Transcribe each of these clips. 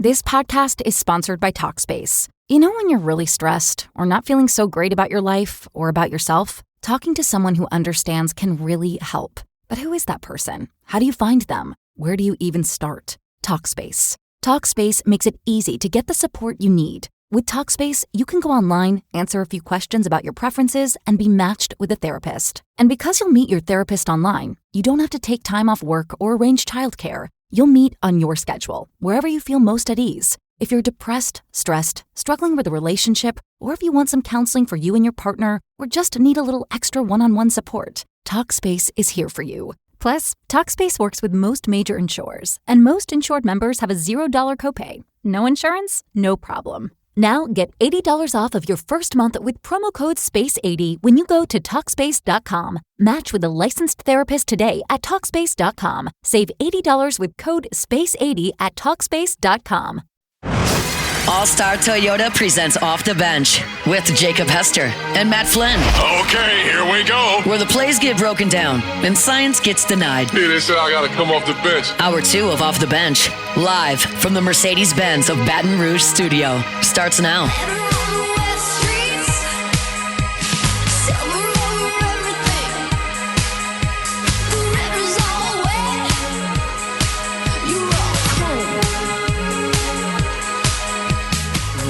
This podcast is sponsored by Talkspace. You know when you're really stressed or not feeling so great about your life or about yourself? Talking to someone who understands can really help. But who is that person? How do you find them? Where do you even start? Talkspace. Talkspace makes it easy to get the support you need. With Talkspace, you can go online, answer a few questions about your preferences, and be matched with a therapist. And because you'll meet your therapist online, you don't have to take time off work or arrange childcare. You'll meet on your schedule, wherever you feel most at ease. If you're depressed, stressed, struggling with a relationship, or if you want some counseling for you and your partner, or just need a little extra one-on-one support, Talkspace is here for you. Plus, Talkspace works with most major insurers, and most insured members have a $0 copay. No insurance? No problem. Now get $80 off of your first month with promo code SPACE80 when you go to Talkspace.com. Match with a licensed therapist today at Talkspace.com. Save $80 with code SPACE80 at Talkspace.com. All-Star Toyota presents Off the Bench with Jacob Hester and Matt Flynn. Okay, here we go. Where the plays get broken down and science gets denied. Hey, they said I gotta come off the bench. Hour 2 of Off the Bench, live from the Mercedes-Benz of Baton Rouge studio, starts now.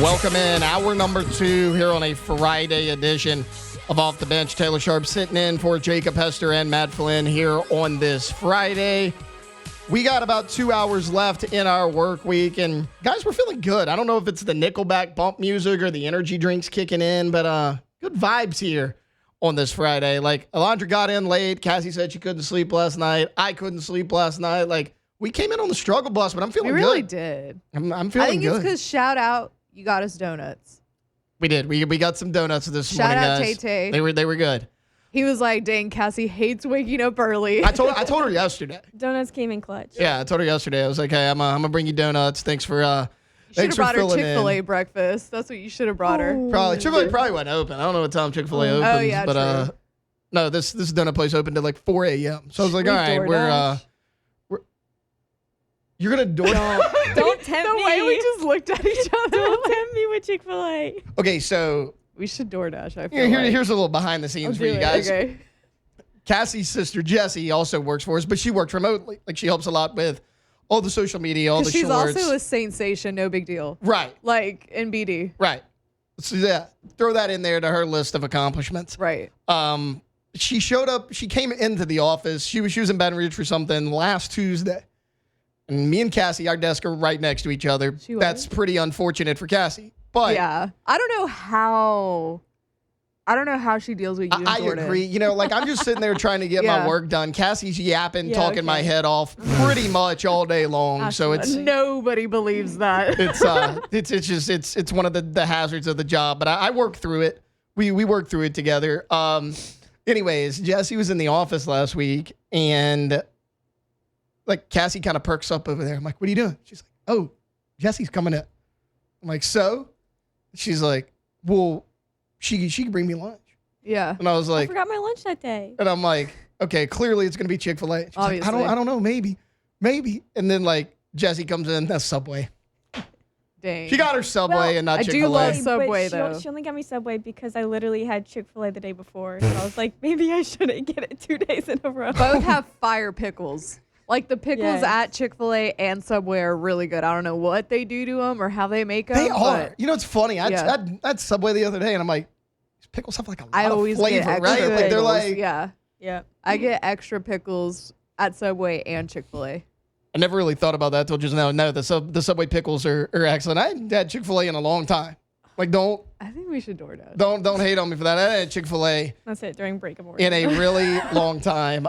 Welcome in. Hour number 2 here on a Friday edition of Off the Bench. Taylor Sharp sitting in for Jacob Hester and Matt Flynn here on this Friday. We got about 2 hours left in our work week, and guys, we're feeling good. I don't know if it's the Nickelback bump music or the energy drinks kicking in, but good vibes here on this Friday. Like, Alondra got in late. Cassie said she couldn't sleep last night. I couldn't sleep last night. Like, we came in on the struggle bus, but I'm feeling good. We really did. I'm feeling good. I think it's because shout out, you got us donuts. We did. We got some donuts this Shout morning, out guys. Tay-Tay. They were good. He was like, dang, Cassie hates waking up early. I told her yesterday. Donuts came in clutch. Yeah, I told her yesterday. I was like, hey, I'm gonna bring you donuts. Thanks for you should have brought her Chick-fil-A breakfast. That's what you should have brought her. Probably Chick-fil-A probably wasn't open. I don't know what time Chick-fil-A opens. Oh, yeah, but true. No, this donut place opened at like 4 a.m. So I was like, all right, we're you're gonna Don't tempt me. The way we just looked at each other. Don't tempt me with Chick-fil-A. Okay, so We should DoorDash, I feel like. here's a little behind the scenes for you guys. Okay. Cassie's sister Jessie also works for us, but she works remotely. Like, she helps a lot with all the social media, all the She's shorts. also a sensation, no big deal. Right. Like in BD. Right. So yeah, throw that in there to her list of accomplishments. Right. She showed up. She came into the office. She was in Baton Rouge for something last Tuesday. And me and Cassie, our desks are right next to each other. That's pretty unfortunate for Cassie. But yeah, I don't know how she deals with you. I agree. You know, like, I'm just sitting there trying to get my work done. Cassie's yapping, talking my head off pretty much all day long. So it's nobody believes that. It's one of the hazards of the job. But I work through it. We work through it together. Anyways, Jessie was in the office last week, and like, Cassie kind of perks up over there. I'm like, what are you doing? She's like, oh, Jessie's coming in. I'm like, so? She's like, well, she can bring me lunch. Yeah. And I was like, I forgot my lunch that day. And I'm like, okay, clearly it's gonna be Chick-fil-A. She's like, Obviously. I don't know, maybe. And then, like, Jessie comes in, that's Subway. Dang. She got her Subway and not I Chick-fil-A. do love But Subway, she, though. she only got me Subway because I literally had Chick-fil-A the day before. So I was like, maybe I shouldn't get it 2 days in a row. Both have fire pickles. Like, the pickles Yes. at Chick-fil-A and Subway are really good. I don't know what they do to them or how they make them. They are. You know, it's funny. I Yeah. had Subway the other day, and I'm like, these pickles have like a lot I of always flavor, get extra right? Like, pickles. they're like, yeah. Yeah. I get extra pickles at Subway and Chick-fil-A. I never really thought about that till just now. No, the Subway pickles are excellent. I hadn't had Chick-fil-A in a long time. Like, don't I think we should DoorDash. Don't hate on me for that. I hadn't had Chick-fil-A That's it, during break of order. in a really long time.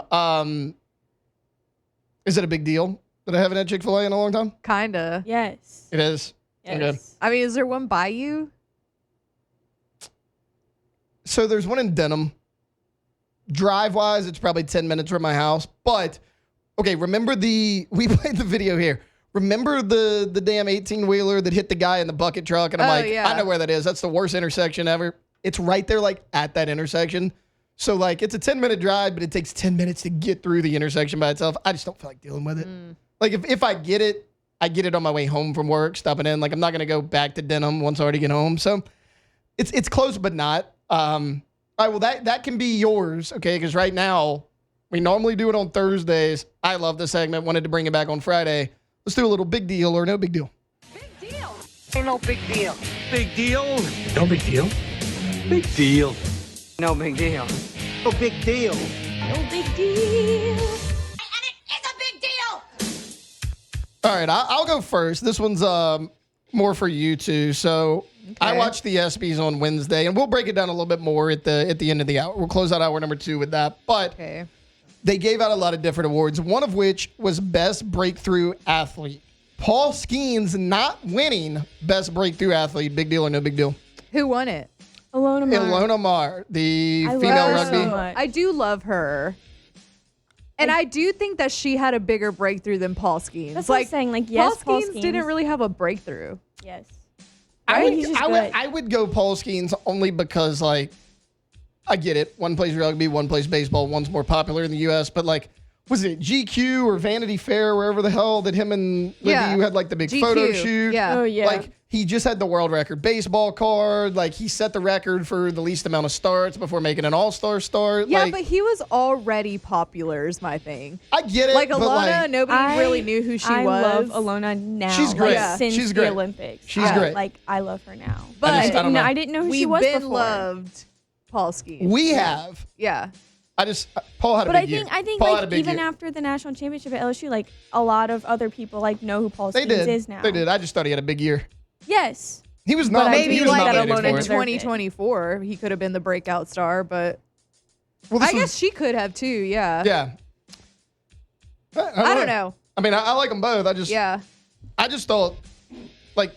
Is it a big deal that I haven't had Chick-fil-A in a long time? Kinda. Yes. It is. Yes. Okay. I mean, is there one by you? So there's one in Denham. Drive-wise, it's probably 10 minutes from my house. But, okay, remember we played the video here. Remember the damn 18-wheeler that hit the guy in the bucket truck? And I'm like, yeah. I know where that is. That's the worst intersection ever. It's right there, like, at that intersection. So, like, it's a 10-minute drive, but it takes 10 minutes to get through the intersection by itself. I just don't feel like dealing with it. Like, if I get it, I get it on my way home from work, stopping in. Like, I'm not going to go back to Denham once I already get home. So it's close, but not. All right, well, that can be yours, okay? Because right now, we normally do it on Thursdays. I love this segment. Wanted to bring it back on Friday. Let's do a little big deal or no big deal. Big deal. Ain't no big deal. Big deal? No big deal. Big deal. No big deal. No big deal. No big deal. And it is a big deal. All right, I'll go first. This one's more for you two. So I watched the ESPYs on Wednesday, and we'll break it down a little bit more at the end of the hour. We'll close out hour number 2 with that. But they gave out a lot of different awards, one of which was Best Breakthrough Athlete. Paul Skeens not winning Best Breakthrough Athlete. Big deal or no big deal? Who won it? Ilona Mar, the female rugby. So much. I do love her. And I do think that she had a bigger breakthrough than Paul Skeens. That's what I'm saying. Like, yes, Paul Skeens didn't really have a breakthrough. Yes. I would go Paul Skeens only because, like, I get it. One plays rugby, one plays baseball, one's more popular in the U.S., but, like, was it GQ or Vanity Fair, wherever the hell that him and Libby had, like, the big GQ. photo shoot? Yeah. Oh, yeah. Like, he just had the world record baseball card. Like, he set the record for the least amount of starts before making an all-star start. Yeah, like, but he was already popular is my thing. I get it. Like, but, Alona, like, nobody really knew who she I was. love Alona now. She's great. Like, since She's the great. Olympics. She's great. Like, I love her now. But I don't know. I didn't know who she We've was been before. loved Paul Skeens. We have. Yeah. Paul had a But big year. I think Paul had a like big even year. after the national championship at LSU, like a lot of other people like know who Paul They Skeens did. is now. They did. I just thought he had a big year. Yes. He was But not. Maybe he was like nominated Alona for in it. deserved 2024, he could have been the breakout star, but Well, I this was- guess she could have too, yeah. Yeah. I don't know. I mean, I like them both. I just thought, like,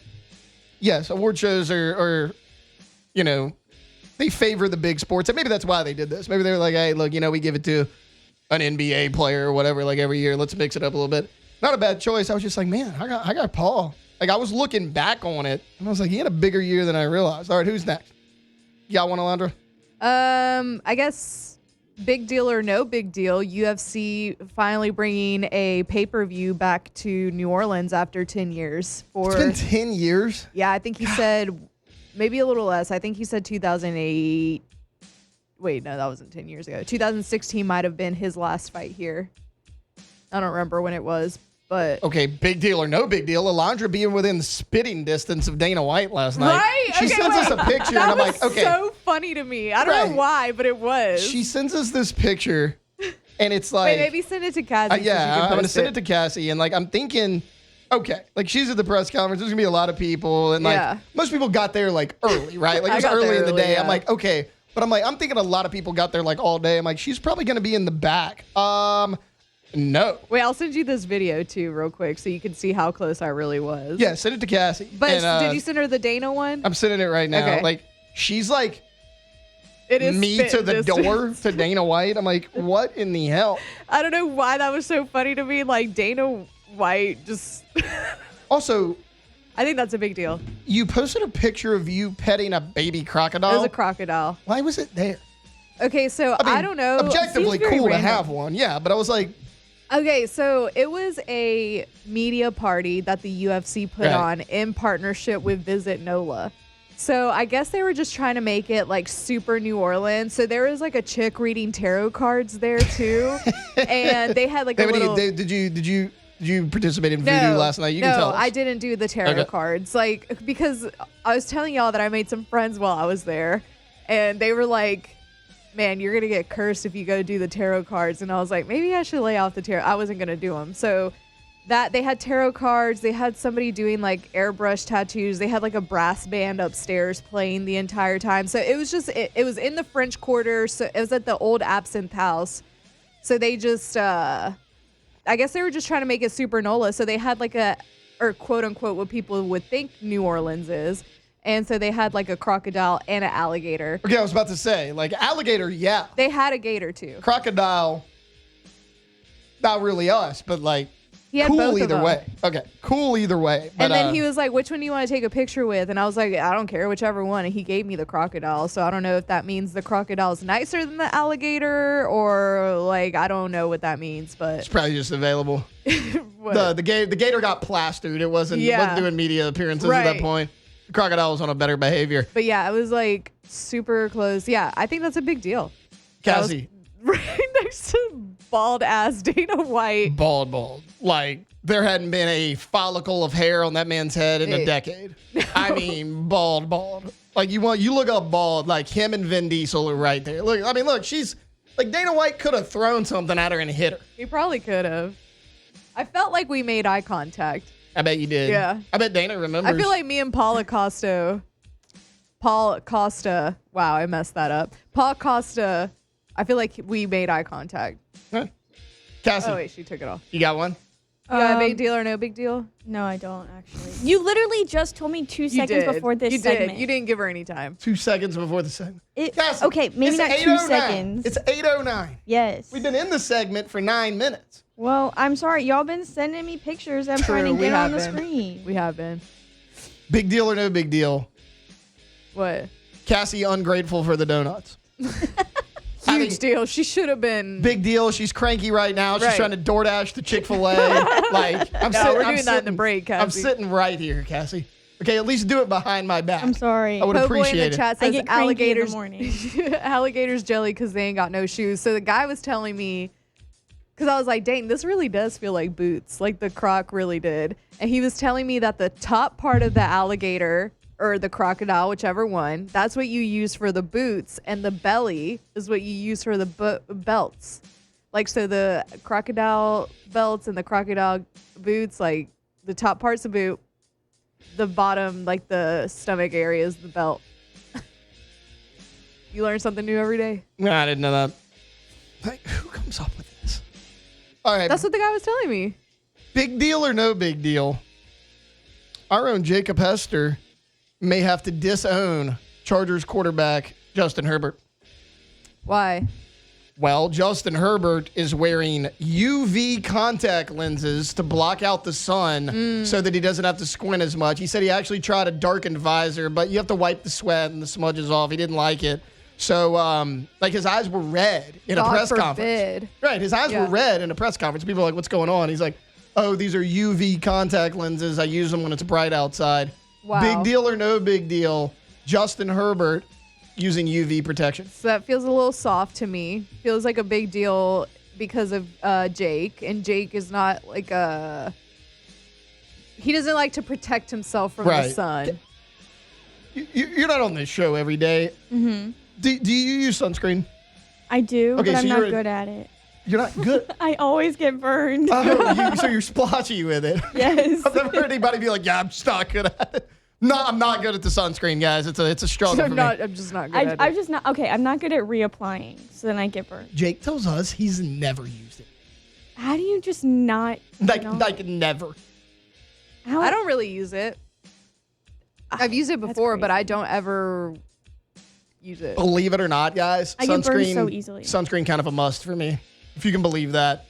yes, award shows are, you know, they favor the big sports. And maybe that's why they did this. Maybe they were like, hey, look, you know, we give it to an NBA player or whatever, like every year. Let's mix it up a little bit. Not a bad choice. I was just like, man, I got Paul. Like, I was looking back on it, and I was like, he had a bigger year than I realized. All right, who's next? You got one, Alondra? I guess big deal or no big deal, UFC finally bringing a pay-per-view back to New Orleans after 10 years. It's been 10 years. Yeah, I think he said maybe a little less. I think he said 2008. Wait, no, that wasn't 10 years ago. 2016 might have been his last fight here. I don't remember when it was, but Okay, big deal or no big deal. Alondra being within spitting distance of Dana White last night. Right? She Okay, sends wait. us a picture, That and I'm was like, okay. so funny to me. I don't Right. know why, but it was. She sends us this picture, and it's like, Wait, maybe send it to Cassie. so she yeah, can I'm gonna post send it to Cassie, and like I'm thinking, okay, like she's at the press conference. There's gonna be a lot of people, and like Yeah. most people got there like early, right? Like it I was got early there in the early, day. I'm yeah. like, okay, but I'm thinking a lot of people got there like all day. I'm like, she's probably gonna be in the back. No. Wait, I'll send you this video too, real quick, so you can see how close I really was. Yeah, send it to Cassie. But And, did you send her the Dana one? I'm sending it right now. Okay. Like she's like It is me spit to the distance. door to Dana White. I'm like, what in the hell? I don't know why that was so funny to me. Like Dana White just. Also, I think that's a big deal. you posted a picture of you petting a baby crocodile. It was a crocodile. Why was it there? Okay, so I mean, I don't know. Objectively Seems very cool to random. have one, yeah. But I was like, Okay, so it was a media party that the UFC put Right. on in partnership with Visit NOLA. So I guess they were just trying to make it like super New Orleans. So there was like a chick reading tarot cards there too, and they had like a little. did you participate in voodoo last night? You can tell us. I didn't do the tarot Okay. cards. Like, because I was telling y'all that I made some friends while I was there, and they were like, man, you're going to get cursed if you go do the tarot cards. And I was like, maybe I should lay off the tarot. I wasn't going to do them. So that they had tarot cards. They had somebody doing like airbrush tattoos. They had like a brass band upstairs playing the entire time. So it was just, it was in the French Quarter. So it was at the old Absinthe House. So they just, I guess they were just trying to make it super NOLA. So they had like or quote unquote, what people would think New Orleans is. And so they had like a crocodile and an alligator. Okay, I was about to say, like, alligator, yeah. They had a gator too. Crocodile, not really us, but like, He had cool both of either them. way. Okay, cool either way. But, And then he was like, which one do you want to take a picture with? And I was like, I don't care, whichever one. And he gave me the crocodile. So I don't know if that means the crocodile's nicer than the alligator or like, I don't know what that means, but. it's probably just available. What? The gator got plastered. It wasn't doing media appearances at that point. The crocodile was on a better behavior. But yeah, it was like super close. Yeah, I think that's a big deal. Cassie. Right next to bald ass Dana White. Bald. Like, there hadn't been a follicle of hair on that man's head in a decade. I mean, bald. Like, you look up bald, like him and Vin Diesel are right there. Look, she's, like, Dana White could have thrown something at her and hit her. He probably could have. I felt like we made eye contact. I bet you did. Yeah. I bet Dana remembers. I feel like me and Paul Acosta, wow, I messed that up. Paul Costa, I feel like we made eye contact. Huh. Cassie. Oh, wait, she took it off. You got one? You got a big deal or no big deal? No, I don't actually. You literally just told me 2 seconds before this segment. You didn't give her any time. 2 seconds before the segment. Cassie, Okay, maybe it's not 2 8:09. seconds. It's 8:09. Yes. We've been in the segment for 9 minutes. Well, I'm sorry. Y'all been sending me pictures. I'm trying to we get on the have been. screen. We have been. Big deal or no big deal? What? Cassie ungrateful for the donuts. Huge deal. She should have been. Big deal. She's cranky right now. She's Right. trying to DoorDash to Chick-fil-A. Like, we're doing that in the break, Cassie. I'm sitting right here, Cassie. Okay, at least do it behind my back. I'm sorry. I would Po Boy in appreciate the it. chat I says get cranky in the alligators, morning. alligators jelly because they ain't got no shoes. So the guy was telling me, because I was like, dang, this really does feel like boots. Like the croc really did. And he was telling me that the top part of the alligator or the crocodile, whichever one, that's what you use for the boots. And the belly is what you use for the belts. Like, so the crocodile belts and the crocodile boots, like the top part's a boot. The bottom, like the stomach area, is the belt. You learn something new every day. No, I didn't know that. Like, who comes up with this? All right. That's what the guy was telling me. Big deal or no big deal? Our own Jacob Hester may have to disown Chargers quarterback Justin Herbert. Why? Well, Justin Herbert is wearing UV contact lenses to block out the sun so that he doesn't have to squint as much. He said he actually tried a darkened visor, but you have to wipe the sweat and the smudges off. He didn't like it. So, like, his eyes were red in a press conference. Right, his eyes were red in a press conference. People are like, what's going on? He's like, oh, these are UV contact lenses. I use them when it's bright outside. Wow. Big deal or no big deal? Justin Herbert using UV protection. So that feels a little soft to me. Feels like a big deal because of Jake. And Jake is not like he doesn't like to protect himself from the sun. You're not on this show every day. Mm-hmm. Do you use sunscreen? I do, Okay, but I'm so not good at it. You're not good. I always get burned. Oh, so you're splotchy with it. Yes. I've never heard anybody be like, yeah, I'm just not good at it. No, I'm not good at the sunscreen, guys. It's a struggle for me. I'm just not good at it. I'm just not. Okay, I'm not good at reapplying, so then I get burned. Jake tells us he's never used it. How do you just not? Like never. I don't really use it. I've used it before, but I don't ever use it. Believe it or not, guys, I get burned so easily. Sunscreen kind of a must for me. If you can believe that.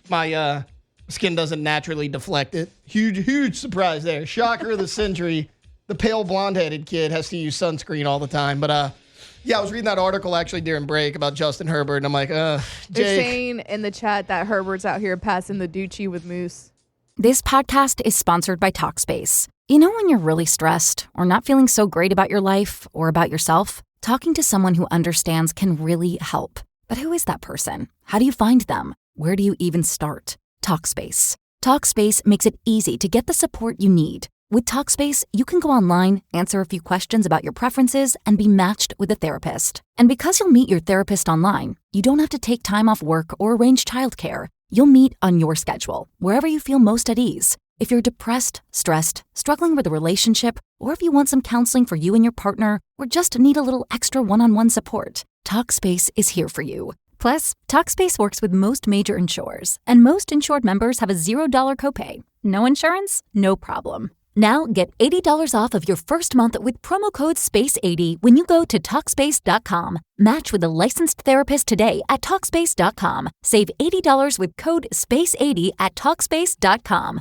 My skin doesn't naturally deflect it. Huge surprise there. Shocker of the century. The pale blonde-headed kid has to use sunscreen all the time. But, yeah, I was reading that article actually during break about Justin Herbert, and I'm like, Jake. They're saying in the chat that Herbert's out here passing the Ducci with Moose. This podcast is sponsored by Talkspace. You know when you're really stressed or not feeling so great about your life or about yourself? Talking to someone who understands can really help. But who is that person? How do you find them? Where do you even start? Talkspace. Talkspace makes it easy to get the support you need. With Talkspace, you can go online, answer a few questions about your preferences, and be matched with a therapist. And because you'll meet your therapist online, you don't have to take time off work or arrange childcare. You'll meet on your schedule, wherever you feel most at ease. If you're depressed, stressed, struggling with a relationship, or if you want some counseling for you and your partner, or just need a little extra one-on-one support, Talkspace is here for you. Plus, Talkspace works with most major insurers, and most insured members have a $0 copay. No insurance? No problem. Now get $80 off of your first month with promo code SPACE80 when you go to Talkspace.com. Match with a licensed therapist today at Talkspace.com. Save $80 with code SPACE80 at Talkspace.com.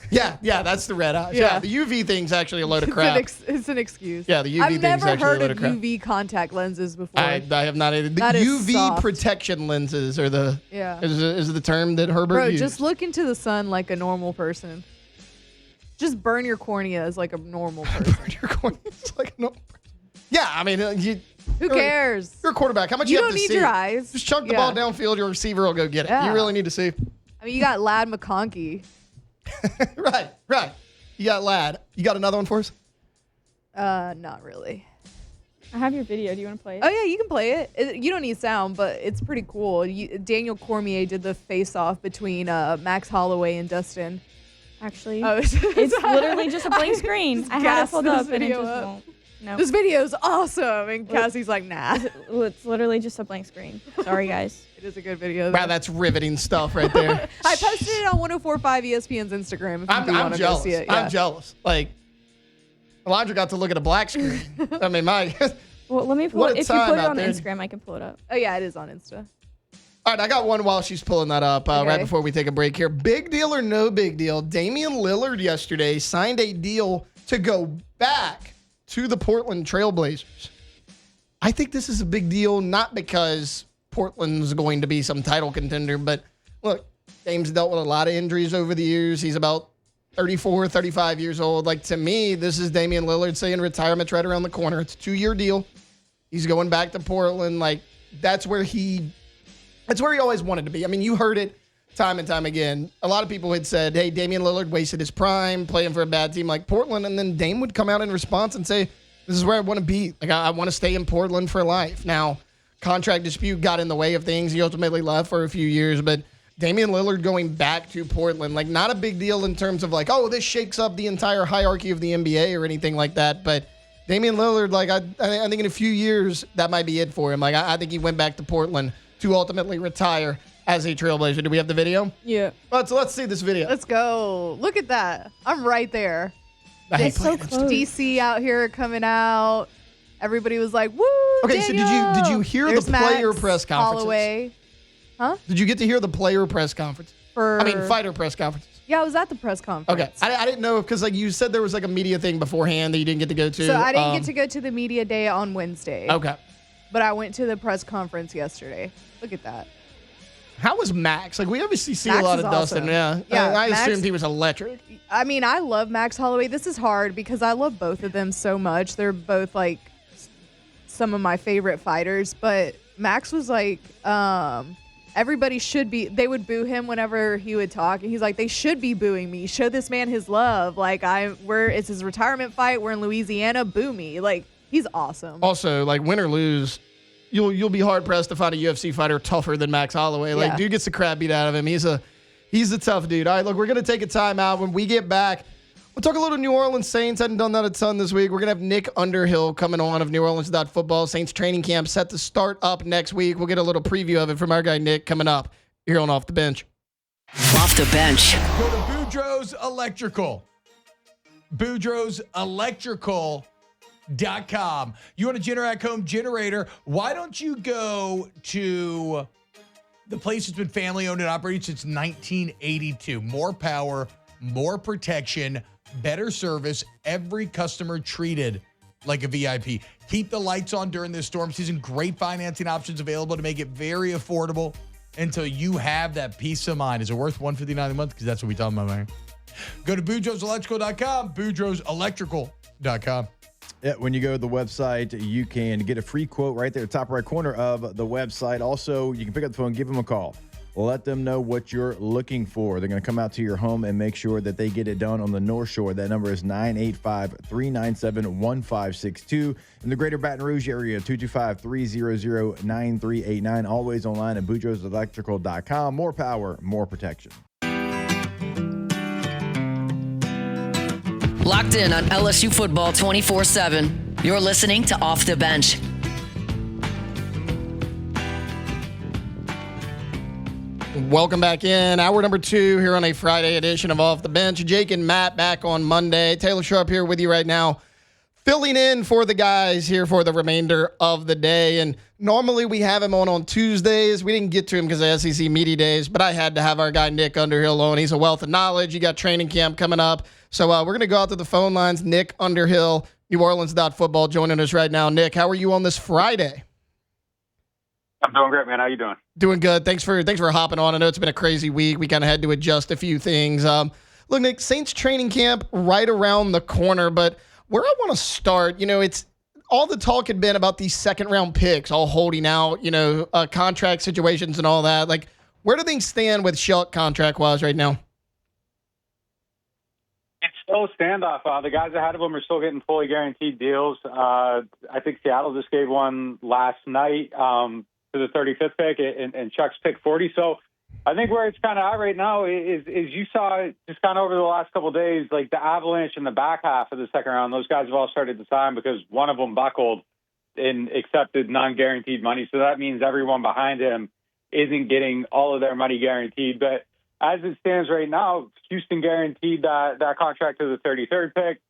Yeah, that's the red eyes. Yeah, the UV thing's actually a load of crap. It's an excuse. Yeah, the UV I've thing's never actually heard a load of of crap. UV contact lenses before. I have not either. The That is UV soft. protection lenses are the is the term that Herbert Bro, used. just look into the sun like a normal person. Just burn your corneas like a normal person. Burn your corneas like a normal person. Yeah, I mean, Who cares? You're a quarterback. How much You you have don't to need see? your eyes. Just chunk the ball downfield. Your receiver will go get it. Yeah. You really need to see. I mean, you got Lad McConkey. Right. You got Lad. You got another one for us? Not really. I have your video. Do you want to play it? Oh yeah, you can play it. You don't need sound, but it's pretty cool. Daniel Cormier did the face-off between Max Holloway and Dustin. Actually, Oh, it's literally just a blank screen. I had it pulled up and it just won't. No. This video's awesome, and Cassie's like, nah. It's literally just a blank screen. Sorry, guys. It is a good video. Wow, that's riveting stuff right there. I posted it on 104.5 ESPN's Instagram. If you I'm want to jealous. go see it. I'm jealous. Like, Alondra got to look at a black screen. I mean, Well, let me pull What it. a If you time put it out on there. Instagram, I can pull it up. Oh yeah, it is on Insta. All right, I got one while she's pulling that up right Okay. before we take a break here. Big deal or no big deal? Damian Lillard yesterday signed a deal to go back to the Portland Trailblazers. I think this is a big deal, not because Portland's going to be some title contender, but look, Dame's dealt with a lot of injuries over the years. He's about 34, 35 years old. Like, to me, this is Damian Lillard saying retirement's right around the corner. It's a 2-year deal. He's going back to Portland. Like, that's where he always wanted to be. I mean, you heard it time and time again. A lot of people had said, hey, Damian Lillard wasted his prime playing for a bad team like Portland. And then Dame would come out in response and say, this is where I want to be. Like, I want to stay in Portland for life. Now, contract dispute got in the way of things. He ultimately left for a few years. But Damian Lillard going back to Portland, like, not a big deal in terms of like, oh, this shakes up the entire hierarchy of the NBA or anything like that. But Damian Lillard, like, I think in a few years, that might be it for him. Like, I think he went back to Portland to ultimately retire as a Trailblazer. Do we have the video? Yeah. Let's see this video. Let's go. Look at that. I'm right there. It's so close. DC out here coming out. Everybody was like, woo, Okay, Daniel. so did you hear There's the player Max press conferences? Holloway. Did you get to hear the player press conference? Fighter press conferences. Yeah, I was at the press conference. Okay. I didn't know because like you said there was like a media thing beforehand that you didn't get to go to. So I didn't get to go to the media day on Wednesday. Okay. But I went to the press conference yesterday. Look at that. How was Max? Like we obviously see Max a lot is of Dustin. awesome. Yeah. Yeah, I Max- assumed he was electric. I mean, I love Max Holloway. This is hard because I love both of them so much. They're both like some of my favorite fighters. But Max was like, everybody should be. They would boo him whenever he would talk, and he's like, they should be booing me. Show this man his love. Like it's his retirement fight. We're in Louisiana. Boo me. Like he's awesome. Also, like win or lose, you'll be hard pressed to find a UFC fighter tougher than Max Holloway. Like Yeah. dude gets the crap beat out of him. He's a tough dude. All right, look, we're gonna take a timeout. When we get back, we'll talk a little New Orleans Saints. Hadn't done that a ton this week. We're gonna have Nick Underhill coming on of New Orleans Football. Saints training camp set to start up next week. We'll get a little preview of it from our guy Nick coming up here on Off the Bench. Off the bench. Go to Boudreaux's Electrical. Boudreaux's Electrical.com. You want a Generac home generator? Why don't you go to the place that's been family owned and operated since 1982? More power, more protection, better service. Every customer treated like a VIP. Keep the lights on during this storm season. Great financing options available to make it very affordable until you have that peace of mind. Is it worth $159 a month? Because that's what we talking about, man. Go to Boudreaux'sElectrical.com, Boudreaux'sElectrical.com. Yeah, when you go to the website, you can get a free quote right there, top right corner of the website. Also, you can pick up the phone, give them a call. Let them know what you're looking for. They're going to come out to your home and make sure that they get it done on the North Shore. That number is 985-397-1562. In the greater Baton Rouge area, 225-300-9389. Always online at Boudreaux'sElectrical.com. More power, more protection. Locked in on LSU football 24/7. You're listening to Off the Bench. Welcome back in. Hour number 2 here on a Friday edition of Off the Bench. Jake and Matt back on Monday. Taylor Sharp here with you right now, filling in for the guys here for the remainder of the day. And normally we have him on Tuesdays. We didn't get to him because of SEC Media Days, but I had to have our guy Nick Underhill on. He's a wealth of knowledge. You got training camp coming up. So we're going to go out to the phone lines. Nick Underhill, New Orleans Football, joining us right now. Nick, how are you on this Friday? I'm doing great, man. How you doing? Doing good. Thanks for hopping on. I know it's been a crazy week. We kind of had to adjust a few things. Look, Nick, Saints training camp right around the corner, but where I want to start, it's all the talk had been about these second-round picks, all holding out, contract situations and all that. Like, where do things stand with Shuck contract-wise right now? It's still a standoff. The guys ahead of them are still getting fully guaranteed deals. I think Seattle just gave one last night to the 35th pick and Chuck's pick 40. So I think where it's kind of at right now is you saw it just kind of over the last couple of days, like the Avalanche in the back half of the second round, those guys have all started to sign because one of them buckled and accepted non-guaranteed money. So that means everyone behind him isn't getting all of their money guaranteed. But as it stands right now, Houston guaranteed that contract to the 33rd pick.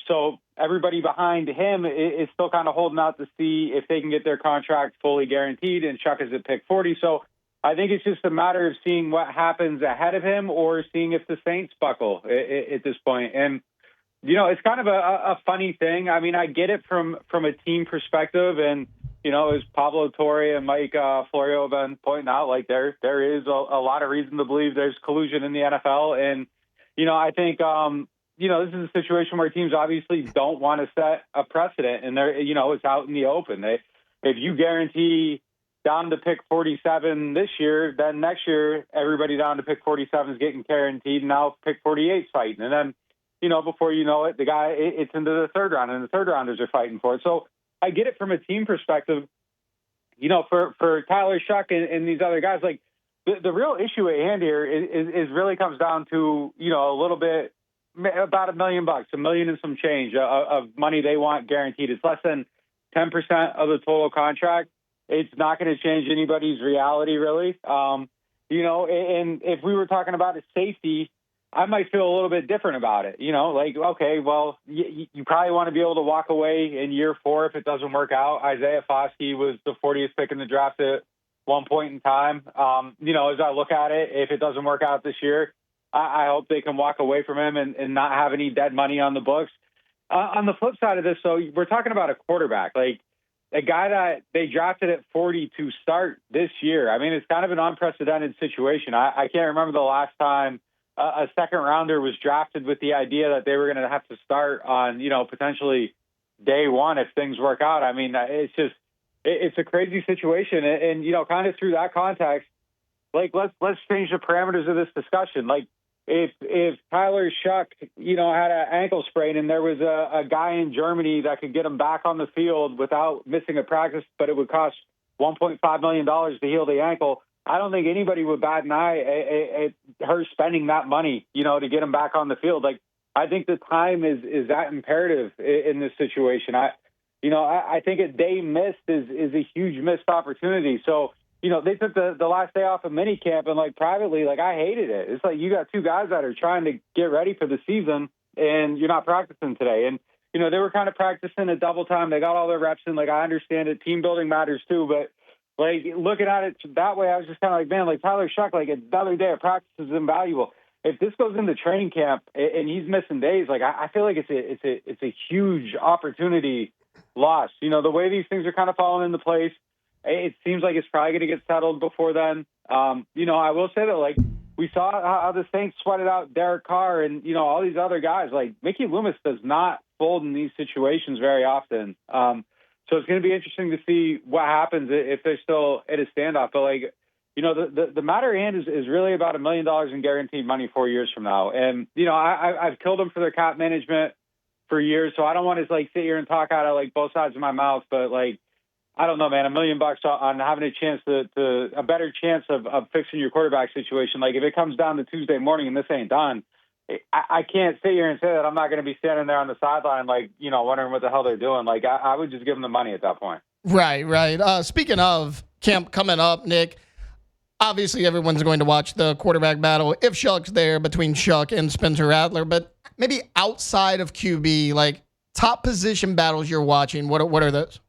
So everybody behind him is still kind of holding out to see if they can get their contract fully guaranteed, and Chuck is at pick 40. So I think it's just a matter of seeing what happens ahead of him or seeing if the Saints buckle at this point. And, it's kind of a funny thing. I mean, I get it from a team perspective, and, as Pablo Torre and Mike Florio have been pointing out, like there is a lot of reason to believe there's collusion in the NFL. And, I think, this is a situation where teams obviously don't want to set a precedent, and it's out in the open. If you guarantee down to pick 47 this year, then next year everybody down to pick 47 is getting guaranteed, and now pick 48 is fighting. And then, before you know it, it's into the third round, and the third rounders are fighting for it. So I get it from a team perspective. For Tyler Shuck and these other guys, like the real issue at hand here is really comes down to, a little bit, about $1 million, $1 million and some change of money they want guaranteed. It's less than 10% of the total contract. It's not going to change anybody's reality, really. And if we were talking about a safety, I might feel a little bit different about it. Okay, well, you probably want to be able to walk away in year 4 if it doesn't work out. Isaiah Foskey was the 40th pick in the draft at one point in time. As I look at it, if it doesn't work out this year, I hope they can walk away from him and not have any dead money on the books. On the flip side of this, so we're talking about a quarterback, like a guy that they drafted at 40 to start this year. I mean, it's kind of an unprecedented situation. I can't remember the last time a second rounder was drafted with the idea that they were going to have to start on, potentially day one if things work out. I mean, it's a crazy situation. And kind of through that context, like, let's change the parameters of this discussion. Like, if Tyler Shuck, had an ankle sprain and there was a guy in Germany that could get him back on the field without missing a practice, but it would cost $1.5 million to heal the ankle, I don't think anybody would bat an eye at her spending that money, to get him back on the field. Like, I think the time is that imperative in this situation. I think a day missed is a huge missed opportunity. So, they took the last day off of minicamp, and like privately, like I hated it. It's like you got two guys that are trying to get ready for the season, and you're not practicing today. And they were kind of practicing at double time. They got all their reps in. Like, I understand it. Team building matters too, but like looking at it that way, I was just kind of like, man, like Tyler Shuck, like another day of practice is invaluable. If this goes into training camp and he's missing days, like I feel like it's a huge opportunity lost. The way these things are kind of falling into place, it seems like it's probably going to get settled before then. I will say that, like, we saw how the Saints sweated out Derek Carr and, all these other guys. Like, Mickey Loomis does not fold in these situations very often. So it's going to be interesting to see what happens if they're still at a standoff. But, like, the matter at hand is really about $1 million in guaranteed money 4 years from now. And, I've killed them for their cap management for years, so I don't want to, like, sit here and talk out of, like, both sides of my mouth. But, like, I don't know, man, $1 million on having a chance to a better chance of fixing your quarterback situation. Like, if it comes down to Tuesday morning and this ain't done, I can't sit here and say that I'm not going to be standing there on the sideline, like, wondering what the hell they're doing. Like, I would just give them the money at that point. Right. Speaking of camp coming up, Nick, Obviously, everyone's going to watch the quarterback battle if Shuck's there between Shuck and Spencer Rattler. But maybe outside of QB, like top position battles you're watching, what are those?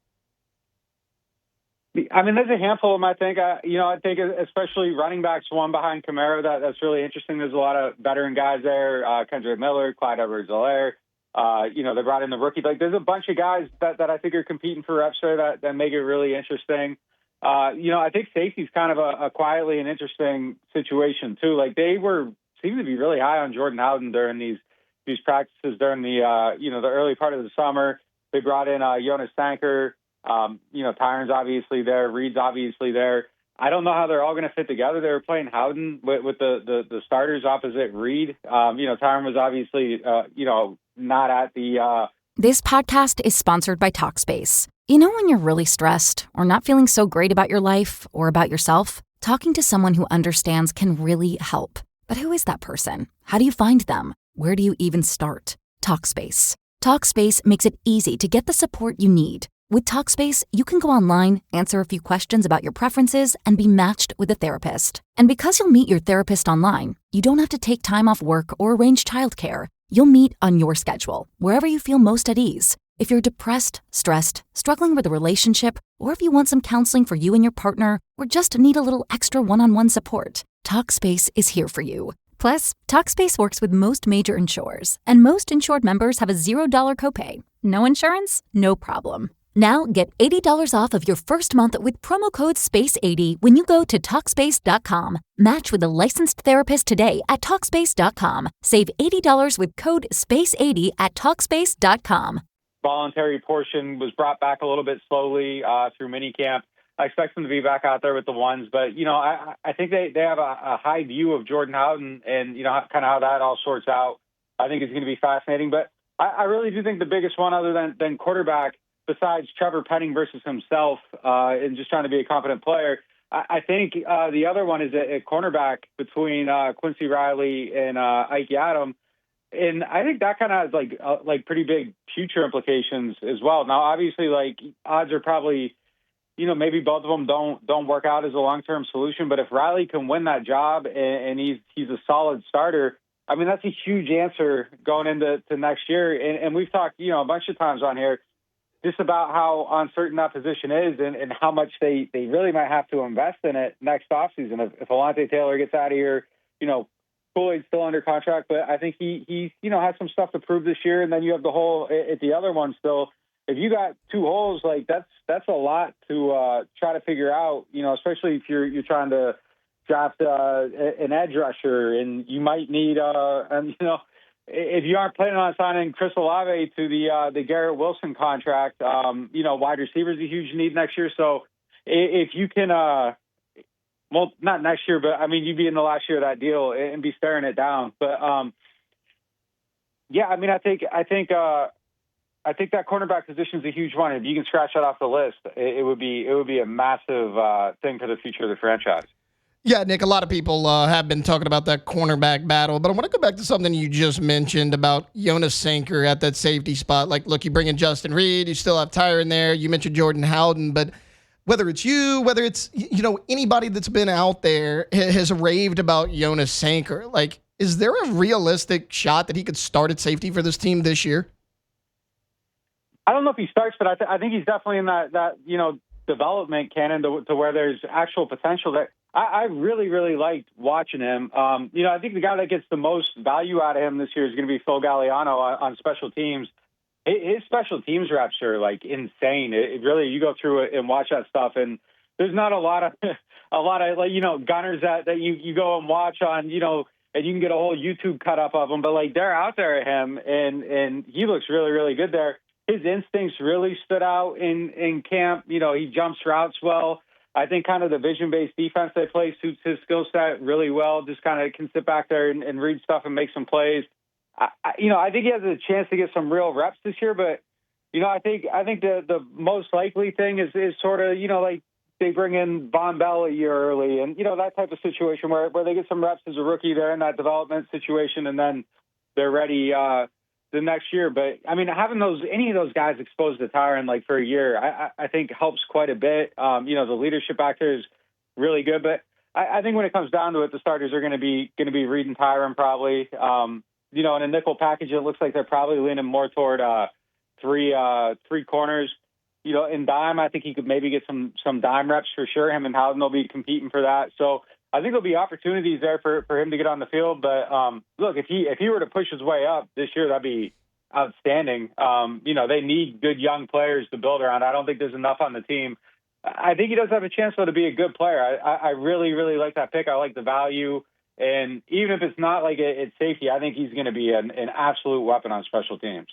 I mean, there's a handful of them, I think. I think especially running backs, one behind Kamara, that's really interesting. There's a lot of veteran guys there, Kendrick Miller, Clyde Edwards-Helaire. They brought in the rookie. Like, there's a bunch of guys that I think are competing for reps there that make it really interesting. I think safety's kind of a quietly an interesting situation, too. Like, they seem to be really high on Jordan Howden during these practices during the early part of the summer. They brought in Jonas Sanker. Tyron's obviously there. Reed's obviously there. I don't know how they're all going to fit together. They were playing Howden with the starters opposite Reed. Tyron was obviously, not at the... This podcast is sponsored by Talkspace. You know when you're really stressed or not feeling so great about your life or about yourself? Talking to someone who understands can really help. But who is that person? How do you find them? Where do you even start? Talkspace. Talkspace makes it easy to get the support you need. With Talkspace, you can go online, answer a few questions about your preferences, and be matched with a therapist. And because you'll meet your therapist online, you don't have to take time off work or arrange childcare. You'll meet on your schedule, wherever you feel most at ease. If you're depressed, stressed, struggling with a relationship, or if you want some counseling for you and your partner, or just need a little extra one-on-one support, Talkspace is here for you. Plus, Talkspace works with most major insurers, and most insured members have a $0 copay. No insurance? No problem. Now get $80 off of your first month with promo code SPACE80 when you go to Talkspace.com. Match with a licensed therapist today at Talkspace.com. Save $80 with code SPACE80 at Talkspace.com. Voluntary portion was brought back a little bit slowly through minicamp. I expect them to be back out there with the ones, but, I think they have a high view of Jordan Howden and, kind of how that all sorts out. I think it's going to be fascinating, but I really do think the biggest one other than quarterback, besides Trevor Penning versus himself and just trying to be a competent player, I think the other one is a cornerback between Quincy Riley and Ike Adam. And I think that kind of has like pretty big future implications as well. Now, obviously, odds are probably, maybe both of them don't work out as a long-term solution. But if Riley can win that job and he's a solid starter, I mean, that's a huge answer going into next year. And we've talked, a bunch of times on here just about how uncertain that position is and how much they really might have to invest in it next offseason. If Alontae Taylor gets out of here, Kool-Aid's still under contract, but I think he has some stuff to prove this year. And then you have the hole at the other one still. If you got two holes, that's a lot to try to figure out, especially if you're trying to draft an edge rusher, and you might need if you aren't planning on signing Chris Olave to the Garrett Wilson contract, wide receiver is a huge need next year. So if you can, well, not next year, but I mean, you'd be in the last year of that deal and be staring it down. But I mean, I think that cornerback position is a huge one. If you can scratch that off the list, it would be a massive thing for the future of the franchise. Yeah, Nick, a lot of people have been talking about that cornerback battle, but I want to go back to something you just mentioned about Jonas Sanker at that safety spot. Like, look, you bring in Justin Reed, you still have Tyron there, you mentioned Jordan Howden, but whether it's anybody that's been out there has raved about Jonas Sanker. Like, is there a realistic shot that he could start at safety for this team this year? I don't know if he starts, but I think he's definitely in that development canon to where there's actual potential there. I really, really liked watching him. I think the guy that gets the most value out of him this year is going to be Phil Galliano on special teams. His special teams reps are insane. It really, you go through it and watch that stuff, and there's not a lot of gunners that you go and watch on, and you can get a whole YouTube cut up of them, but they're out there at him, and he looks really, really good there. His instincts really stood out in camp. He jumps routes well. I think kind of the vision-based defense they play suits his skill set really well. Just kind of can sit back there and read stuff and make some plays. I think he has a chance to get some real reps this year, but I think the most likely thing is sort of they bring in Von Bell a year early, and that type of situation where they get some reps as a rookie. They're in that development situation, and then they're ready the next year. But I mean, having any of those guys exposed to Tyron for a year, I think helps quite a bit. The leadership back there is really good, but I think when it comes down to it, the starters are going to be Reed and Tyron probably. In a nickel package, it looks like they're probably leaning more toward three corners. In dime, I think he could maybe get some dime reps for sure. Him and Howden will be competing for that. So I think there'll be opportunities there for him to get on the field. But look, if he were to push his way up this year, that'd be outstanding. They need good young players to build around. I don't think there's enough on the team. I think he does have a chance, though, to be a good player. I really, really like that pick. I like the value. And even if it's not like it's safety, I think he's going to be an absolute weapon on special teams.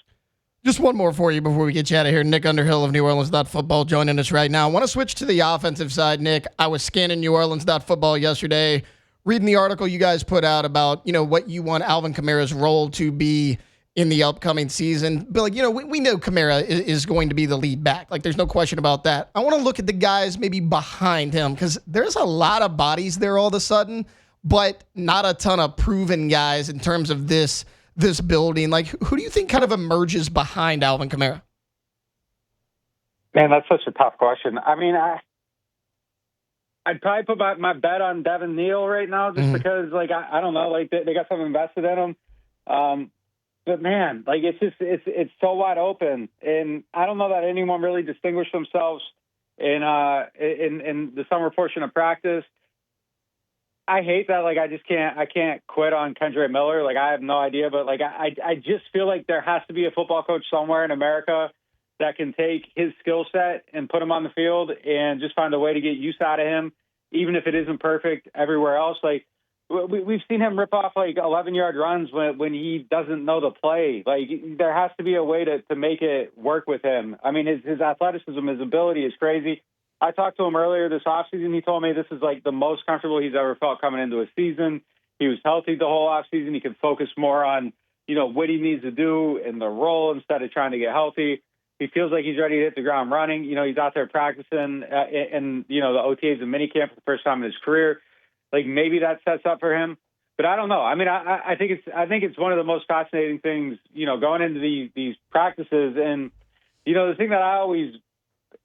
Just one more for you before we get you out of here. Nick Underhill of NewOrleans.football joining us right now. I want to switch to the offensive side, Nick. I was scanning NewOrleans.football yesterday, reading the article you guys put out about, what you want Alvin Kamara's role to be in the upcoming season. But, we know Kamara is going to be the lead back. There's no question about that. I want to look at the guys maybe behind him because there's a lot of bodies there all of a sudden, but not a ton of proven guys in terms of this building. Who do you think kind of emerges behind Alvin Kamara? Man, that's such a tough question. I mean, I'd probably put my bet on Devin Neal right now just because, I don't know, they got something invested in him. But man, it's so wide open, and I don't know that anyone really distinguished themselves in the summer portion of practice. I hate that. I can't quit on Kendra Miller. I have no idea, but I just feel like there has to be a football coach somewhere in America that can take his skill set and put him on the field and just find a way to get use out of him, even if it isn't perfect everywhere else. We've seen him rip off 11-yard runs when he doesn't know the play. There has to be a way to make it work with him. I mean, his athleticism, his ability is crazy. I talked to him earlier this offseason. He told me this is the most comfortable he's ever felt coming into a season. He was healthy the whole offseason. He could focus more on, what he needs to do in the role instead of trying to get healthy. He feels like he's ready to hit the ground running. He's out there practicing in the OTAs and minicamp for the first time in his career. Maybe that sets up for him, but I don't know. I mean, I think it's one of the most fascinating things, going into these practices. And, the thing that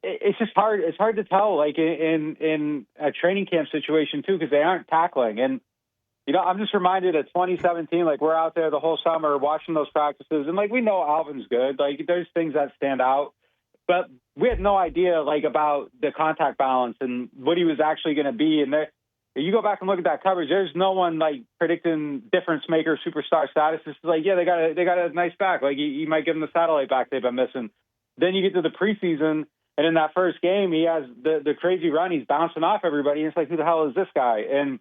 it's just hard. It's hard to tell, in a training camp situation too, because they aren't tackling. And, I'm just reminded of 2017, we're out there the whole summer watching those practices. And we know Alvin's good. There's things that stand out, but we had no idea about the contact balance and what he was actually going to be. And you go back and look at that coverage, there's no one predicting difference maker, superstar status. It's they got a nice back. You might give them the satellite back they've been missing. Then you get to the preseason, and in that first game, he has the crazy run. He's bouncing off everybody. And it's who the hell is this guy? And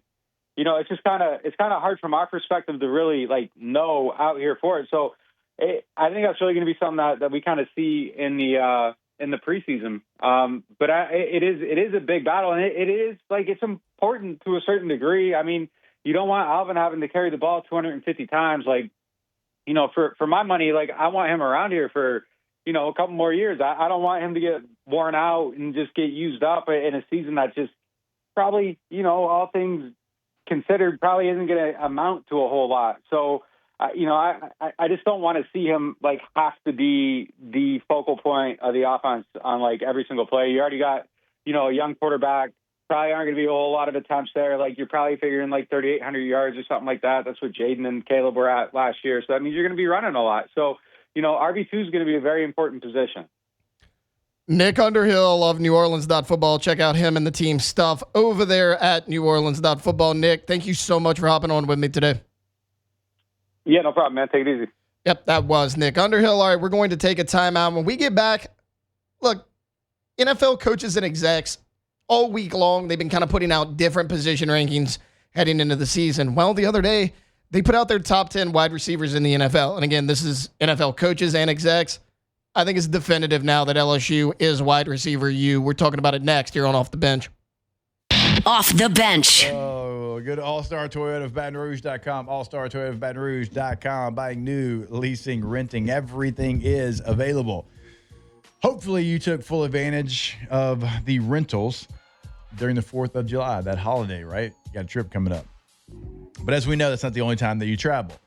it's just kind of hard from our perspective to really know out here for it. So I think that's really going to be something that we kind of see in the preseason. But it is a big battle, and it is it's important to a certain degree. I mean, you don't want Alvin having to carry the ball 250 times. For my money, I want him around here for, a couple more years. I don't want him to get worn out and just get used up in a season that just probably, all things considered, probably isn't going to amount to a whole lot. So, I just don't want to see him have to be the focal point of the offense on every single play. You already got, a young quarterback. Probably aren't going to be a whole lot of attempts there. You're probably figuring 3,800 yards or something like that. That's what Jaden and Caleb were at last year. So that means you're going to be running a lot. So, RB2 is going to be a very important position. Nick Underhill of NewOrleans.football. Check out him and the team stuff over there at NewOrleans.football. Nick, thank you so much for hopping on with me today. Yeah, no problem, man. Take it easy. Yep, that was Nick Underhill. All right, we're going to take a timeout. When we get back, look, NFL coaches and execs, all week long, they've been kind of putting out different position rankings heading into the season. Well, the other day, they put out their top 10 wide receivers in the NFL. And again, this is NFL coaches and execs. I think it's definitive now that LSU is wide receiver U. We're talking about it next here on Off the Bench. Off the Bench. Oh, go to All-Star Toyota of Baton Rouge.com, All-Star Toyota of Baton Rouge.com. Buying new, leasing, renting, everything is available. Hopefully you took full advantage of the rentals during the 4th of July, that holiday, right? You got a trip coming up. But as we know, that's not the only time that you travel.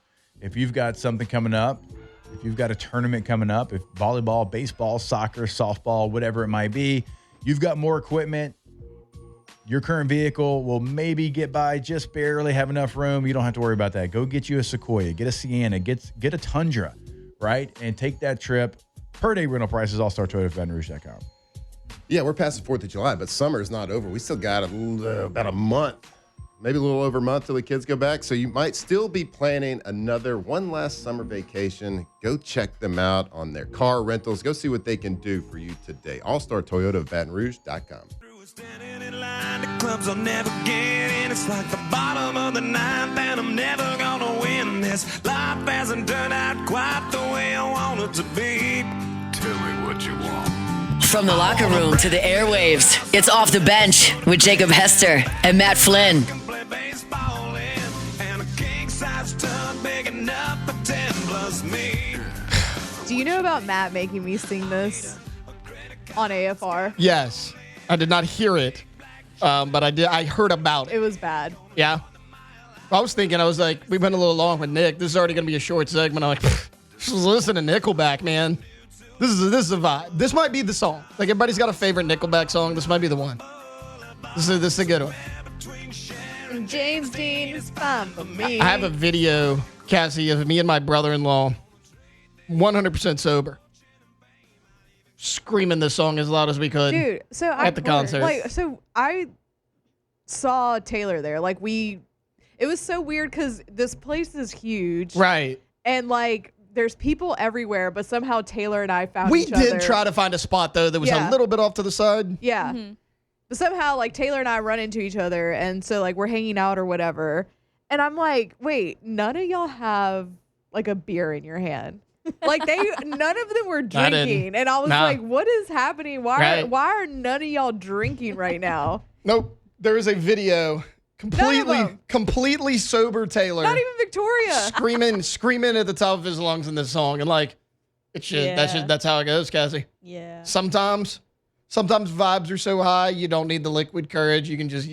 If you've got something coming up, if you've got a tournament coming up, if volleyball, baseball, soccer, softball, whatever it might be, you've got more equipment, your current vehicle will maybe get by just barely, have enough room. You don't have to worry about that. Go get you a Sequoia, get a Sienna, get a Tundra, right? And take that trip. Per day rental prices, allstartoyotabatonrouge.com. Yeah, we're past the 4th of July, but summer is not over. We still got about a month, maybe a little over a month till the kids go back. So you might still be planning one last summer vacation. Go check them out on their car rentals. Go see what they can do for you today. allstartoyotabatonrouge.com. Clubs I'll never get in. It's like the bottom of the ninth, and I'm never gonna win this. Life hasn't turned out quite the way I want it to be. Tell me what you want. From the locker room to the airwaves, it's Off the Bench with Jacob Hester and Matt Flynn. Do you know about Matt making me sing this on AFR? Yes. I did not hear it, but I heard about it. It was bad. Yeah. I was like, we've been a little long with Nick. This is already going to be a short segment. I'm like, just listen to Nickelback, man. This is a vibe. This might be the song. Like, everybody's got a favorite Nickelback song. This might be the one. This is a good one. James Dean is fine for me. I have a video, Cassie, of me and my brother-in-law, 100% sober, screaming this song as loud as we could. Dude, so at the concert. I saw Taylor there. It was so weird because this place is huge. Right. And there's people everywhere, but somehow Taylor and I found each other. We did try to find a spot though that was a little bit off to the side. Yeah. Mm-hmm. But somehow Taylor and I run into each other, and so we're hanging out or whatever. And I'm like, wait, none of y'all have a beer in your hand. None of them were drinking. And I was like, what is happening? Why are none of y'all drinking right now? Nope. There is a video completely sober Taylor. Not even Victoria. screaming at the top of his lungs in this song. And that's how it goes, Cassie. Yeah. Sometimes vibes are so high you don't need the liquid courage. You can just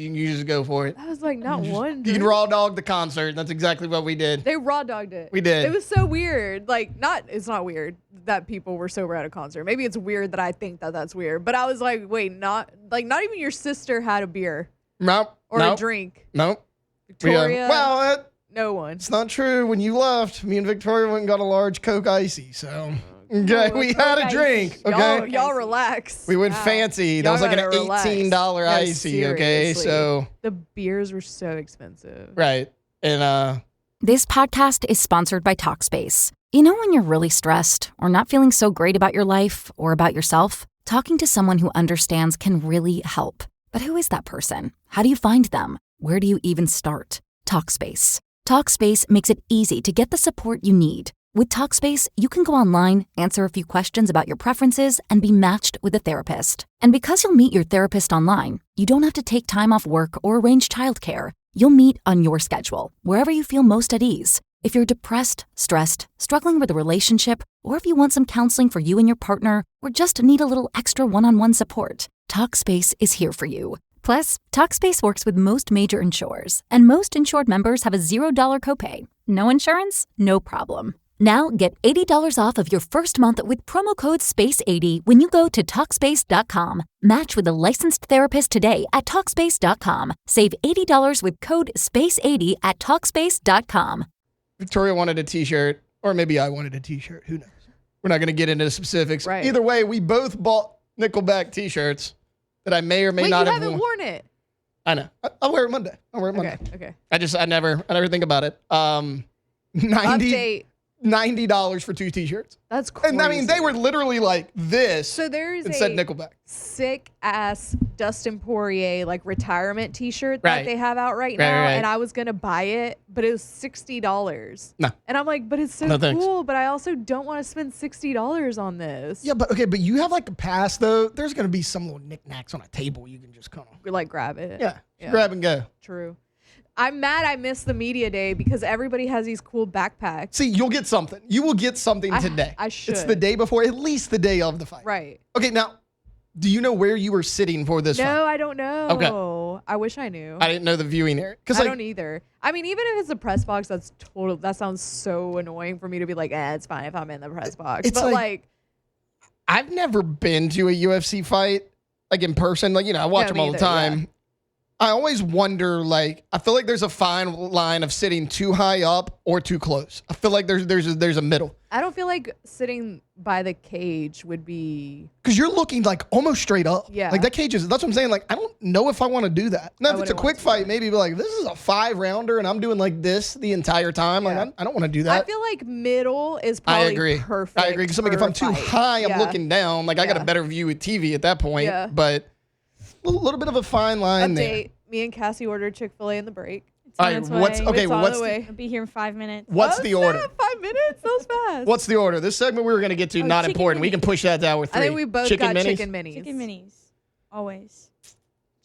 go for it. I was like, not one. You can raw dog the concert. That's exactly what we did. They raw dogged it. We did. It was so weird. It's not weird that people were sober at a concert. Maybe it's weird that I think that that's weird. But I was like, wait, not even your sister had a beer. Nope. Or a drink. Nope. Victoria. No one. It's not true. When you left, me and Victoria went and got a large Coke Icy. So. Okay, we had a drink. Okay, y'all relax. We went fancy. That was like an $18 icy. Seriously. Okay, so the beers were so expensive. Right, and This podcast is sponsored by Talkspace. You know when you're really stressed or not feeling so great about your life or about yourself, talking to someone who understands can really help. But who is that person? How do you find them? Where do you even start? Talkspace. Talkspace makes it easy to get the support you need. With Talkspace, you can go online, answer a few questions about your preferences, and be matched with a therapist. And because you'll meet your therapist online, you don't have to take time off work or arrange childcare. You'll meet on your schedule, wherever you feel most at ease. If you're depressed, stressed, struggling with a relationship, or if you want some counseling for you and your partner, or just need a little extra one-on-one support, Talkspace is here for you. Plus, Talkspace works with most major insurers, and most insured members have a $0 copay. No insurance? No problem. Now get $80 off of your first month with promo code SPACE80 when you go to Talkspace.com. Match with a licensed therapist today at Talkspace.com. Save $80 with code SPACE80 at Talkspace.com. Victoria wanted a t-shirt, or maybe I wanted a t-shirt. Who knows? We're not going to get into the specifics. Right. Either way, we both bought Nickelback t-shirts that I may or may not have worn. You haven't worn it. I know. I'll wear it Monday. Okay. I never think about it. Update. $90 for 2 t-shirts. That's crazy. And I mean, they were literally like this. So there's said Nickelback. Sick ass Dustin Poirier retirement t-shirt that they have out right now. Right. And I was gonna buy it, but it was $60. No. And I'm like, but it's so cool, but I also don't want to spend $60 on this. Yeah, but you have a pass though. There's gonna be some little knickknacks on a table you can just kind of grab it. Yeah. Grab and go. True. I'm mad I missed the media day because everybody has these cool backpacks. See, you'll get something. You will get something today. I should. It's the day before, at least the day of the fight. Right. Okay, now, do you know where you were sitting for this fight? No, I don't know. Okay. I wish I knew. I didn't know the viewing area. I don't either. I mean, even if it's a press box, that sounds so annoying for me to be like, it's fine if I'm in the press box. It's but I've never been to a UFC fight, in person. I watch them all the time. Yeah. I always wonder, like, I feel like there's a fine line of sitting too high up or too close. I feel like there's a middle. I don't feel like sitting by the cage would be... Because you're looking, like, almost straight up. Yeah. Like, that cage is, that's what I'm saying. Like, I don't know if I want to do that. Now, if it's a quick fight, maybe be like, this is a 5-rounder, and I'm doing, like, this the entire time. Yeah. Like, I don't want to do that. I feel like middle is probably perfect. I agree. Because if I'm too high, I'm looking down. Like, I got a better view with TV at that point. Yeah. But a little bit of a fine line there. Me and Cassie ordered Chick-fil-A in the break. All right, I'll be here in 5 minutes. What's the order? 5 minutes? That was fast. What's the order? This segment we were going to get to, not important. We can push that down with 3. I think we both got chicken minis. Chicken minis. Always.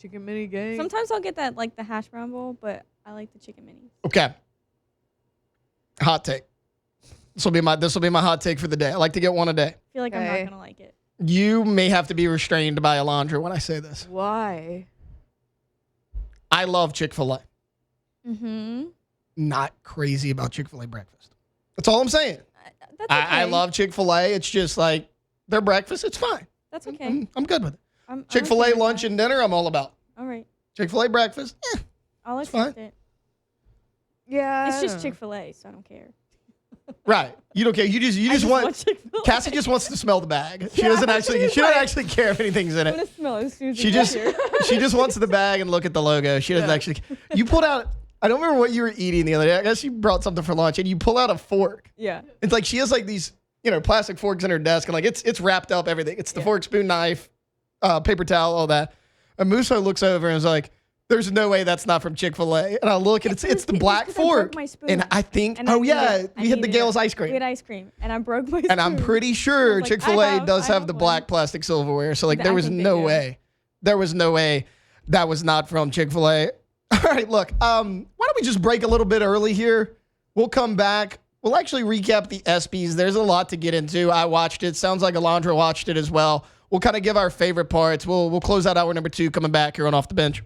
Chicken mini gang. Sometimes I'll get that, like, the hash brown bowl, but I like the chicken minis. Okay. Hot take. This will be my hot take for the day. I like to get one a day. I feel like I'm not going to like it. You may have to be restrained by Alondra when I say this. Why? I love Chick-fil-A. Mm-hmm. Not crazy about Chick-fil-A breakfast. That's all I'm saying. That's okay. I love Chick-fil-A. It's just like their breakfast. It's fine. That's okay. I'm good with it. I'm Chick-fil-A okay lunch and dinner, I'm all about. All right. Chick-fil-A breakfast, I'll accept it. Yeah. It's just Chick-fil-A, so I don't care. Right. You don't care. You just want Chick-fil-A. Cassie just wants to smell the bag. She doesn't actually care if anything's in it. I'm gonna smell it as soon as She you just get here. she just wants the bag and look at the logo. She doesn't actually. You pulled out. I don't remember what you were eating the other day. I guess you brought something for lunch, and you pull out a fork. Yeah. It's like she has like these, plastic forks in her desk, and like it's wrapped up everything. It's the fork, spoon, knife, paper towel, all that. And Musa looks over and is like, "There's no way that's not from Chick-fil-A." And I look, and it's the black fork. My spoon. And I think, And we had the Gale's ice cream. We had ice cream, and I broke my spoon. And I'm pretty sure like, Chick-fil-A does have the black plastic silverware. So like there was no way. There was no way that was not from Chick-fil-A. All right, look. Why don't we just break a little bit early here? We'll come back. We'll actually recap the ESPYs. There's a lot to get into. I watched it. Sounds like Alondra watched it as well. We'll kind of give our favorite parts. We'll close out hour number 2 coming back here on Off the Bench.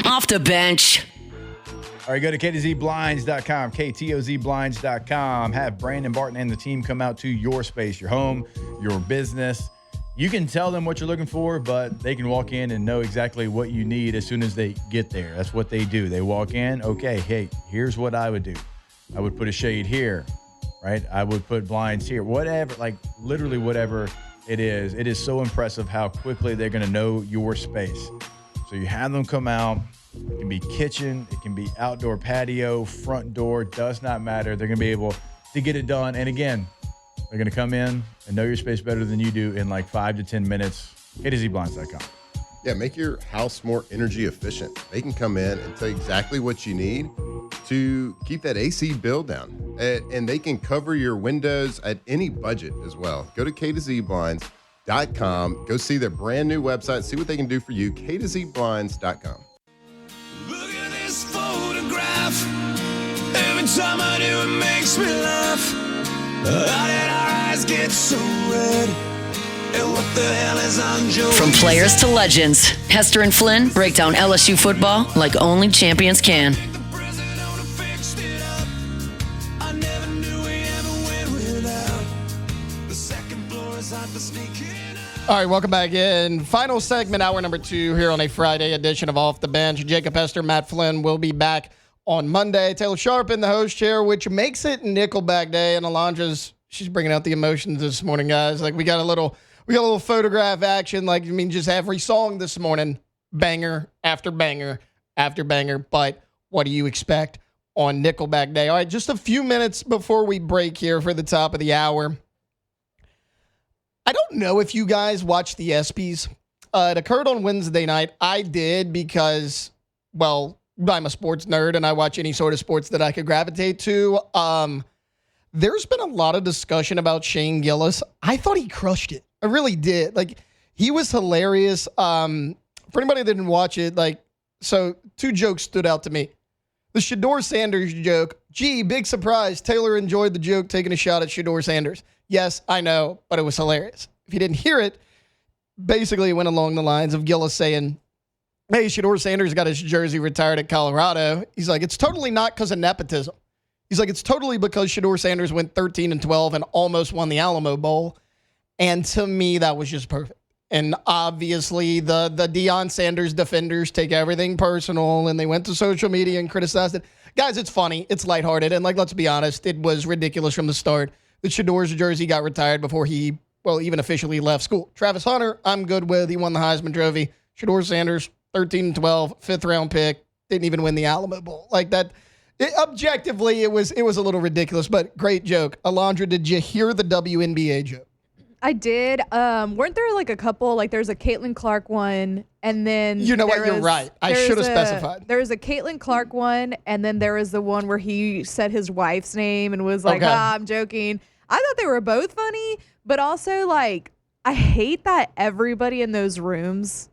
Off the bench. All right, go to ktozblinds.com, ktozblinds.com. Have Brandon Barton and the team come out to your space, your home, your business. You can tell them what you're looking for, but they can walk in and know exactly what you need as soon as they get there. That's what they do. They walk in, okay, hey, here's what I would do. I would put a shade here, right? I would put blinds here, whatever, like literally whatever it is. It is so impressive how quickly they're going to know your space. So you have them come out. It can be kitchen. It can be outdoor patio, front door. Does not matter. They're going to be able to get it done. And again, they're going to come in and know your space better than you do in like 5 to 10 minutes. ktozblinds.com. Yeah, make your house more energy efficient. They can come in and tell you exactly what you need to keep that AC bill down. And they can cover your windows at any budget as well. Go to ktozblinds.com. Go see their brand new website. See what they can do for you. ktozblinds.com. Look at this photograph. Every time I do, it makes me laugh. How did our eyes get so red? And what the hell is on Joe? From players to legends, Hester and Flynn break down LSU football like only champions can. All right, welcome back in. Final segment, hour number 2 here on a Friday edition of Off the Bench. Jacob Hester, Matt Flynn will be back on Monday. Taylor Sharp in the host chair, which makes it Nickelback Day. And Alondra's, she's bringing out the emotions this morning, guys. Like we got a little photograph action. Like, I mean, just every song this morning, banger after banger after banger. But what do you expect on Nickelback Day? All right, just a few minutes before we break here for the top of the hour. I don't know if you guys watched the ESPYs. It occurred on Wednesday night. I did because, well, I'm a sports nerd and I watch any sort of sports that I could gravitate to. There's been a lot of discussion about Shane Gillis. I thought he crushed it. I really did. Like, he was hilarious. For anybody that didn't watch it, so 2 jokes stood out to me. The Shedeur Sanders joke. Gee, big surprise. Taylor enjoyed the joke taking a shot at Shedeur Sanders. Yes, I know, but it was hilarious. If you didn't hear it, basically it went along the lines of Gillis saying, hey, Shedeur Sanders got his jersey retired at Colorado. He's like, it's totally not because of nepotism. He's like, it's totally because Shedeur Sanders went 13-12 and almost won the Alamo Bowl. And to me, that was just perfect. And obviously the Deion Sanders defenders take everything personal, and they went to social media and criticized it. Guys, it's funny. It's lighthearted. And, let's be honest, it was ridiculous from the start. The Shador's jersey got retired before he, even officially left school. Travis Hunter, I'm good with. He won the Heisman Trophy. Shador Sanders, 13-12, fifth-round pick. Didn't even win the Alamo Bowl. Objectively, it was a little ridiculous, but great joke. Alondra, did you hear the WNBA joke? I did. Weren't there a couple? There's a Caitlin Clark one, and then you know what? You're right. I should have specified. There was a Caitlin Clark one, and then there was the one where he said his wife's name and was like, I'm joking. I thought they were both funny, but also I hate that everybody in those rooms,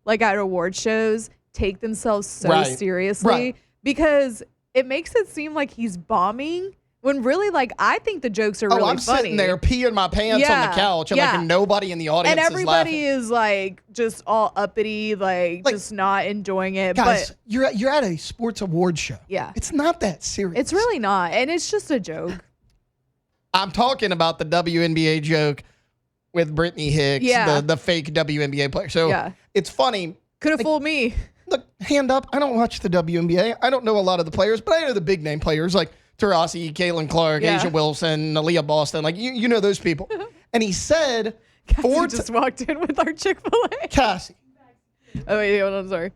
at award shows, take themselves so seriously because it makes it seem like he's bombing. When really, I think the jokes are really funny. I'm sitting there peeing my pants on the couch, and nobody in the audience is laughing. And everybody is just all uppity, just not enjoying it. Guys, but you're at a sports award show. Yeah, it's not that serious. It's really not, and it's just a joke. I'm talking about the WNBA joke with Brittany Hicks, the fake WNBA player. So it's funny. Could have fooled me. Look, hand up. I don't watch the WNBA. I don't know a lot of the players, but I know the big name players like Taurasi, Caitlin Clark, Asia Wilson, Aaliyah Boston. You know those people. And he said, Cassie just walked in with our Chick-fil-A. Cassie. Oh, wait, hold on, sorry.